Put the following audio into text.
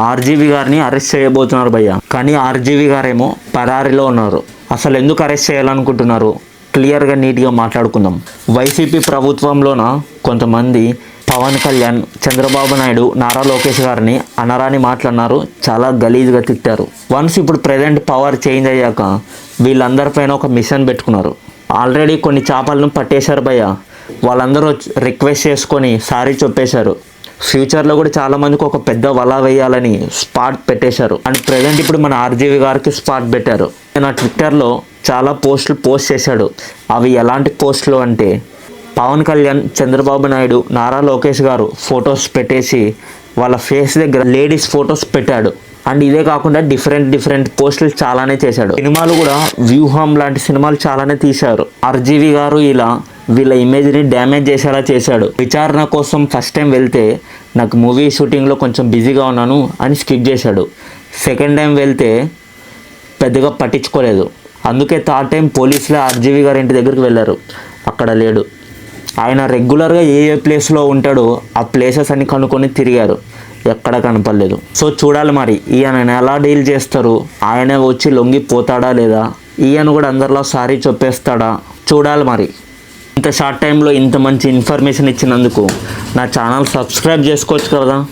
RGV గారిని arrest చేయబోతున్నారు భయ్య. కానీ ఆర్జీవి గారేమో పరారీలో ఉన్నారు. అసలు ఎందుకు అరెస్ట్ చేయాలనుకుంటున్నారు? క్లియర్గా నీట్గా మాట్లాడుకుందాం. వైసీపీ ప్రభుత్వంలోన కొంతమంది పవన్ కళ్యాణ్, చంద్రబాబు నాయుడు, నారా లోకేష్ గారిని అనరాని మాట్లాడినారు. చాలా గలీజ్గా తిట్టారు. వన్స్ ఇప్పుడు ప్రజెంట్ పవర్ చేంజ్ అయ్యాక వీళ్ళందరిపైన ఒక మిషన్ పెట్టుకున్నారు. ఆల్రెడీ కొన్ని చేపలను పట్టేశారు భయ్య. వాళ్ళందరూ రిక్వెస్ట్ చేసుకొని సారీ చెప్పేశారు. ఫ్యూచర్లో కూడా చాలామందికి ఒక పెద్ద వల వేయాలని స్పాట్ పెట్టేశారు. అండ్ ప్రజెంట్ ఇప్పుడు మన ఆర్జీవి గారికి స్పాట్ పెట్టారు. నా ట్విట్టర్లో చాలా పోస్టులు పోస్ట్ చేశాడు. అవి ఎలాంటి పోస్టులు అంటే, పవన్ కళ్యాణ్, చంద్రబాబు నాయుడు, నారా లోకేష్ గారు ఫొటోస్ పెట్టేసి వాళ్ళ ఫేస్ దగ్గర లేడీస్ ఫొటోస్ పెట్టాడు. అండ్ ఇదే కాకుండా డిఫరెంట్ పోస్టులు చాలానే చేశాడు. సినిమాలు కూడా వ్యూహం లాంటి సినిమాలు చాలానే తీశారు. ఆర్జీవి గారు ఇలా వీళ్ళ ఇమేజ్ని డ్యామేజ్ చేసేలా చేశాడు. విచారణ కోసం ఫస్ట్ టైం వెళ్తే నాకు మూవీ షూటింగ్లో కొంచెం బిజీగా ఉన్నాను అని స్కిప్ చేశాడు. సెకండ్ టైం వెళ్తే పెద్దగా పట్టించుకోలేదు. అందుకే థర్డ్ టైం పోలీసులే ఆర్జీవి గారి ఇంటి దగ్గరికి వెళ్ళారు. అక్కడ లేడు. ఆయన రెగ్యులర్గా ఏ ప్లేస్లో ఉంటాడో ఆ ప్లేసెస్ అన్ని కనుక్కొని తిరిగారు. ఎక్కడ కనపడలేదు. సో చూడాలి మరి ఈయన ఎలా డీల్ చేస్తారు. ఆయనే వచ్చి లొంగిపోతాడా లేదా, ఈయన కూడా అందరిలో సారీ చెప్పేస్తాడా, చూడాలి మరి. ఇంత షార్ట్ టైంలో ఇంత మంచి ఇన్ఫర్మేషన్ ఇచ్చినందుకు నా ఛానల్ సబ్స్క్రైబ్ చేసుకోవచ్చు కదా.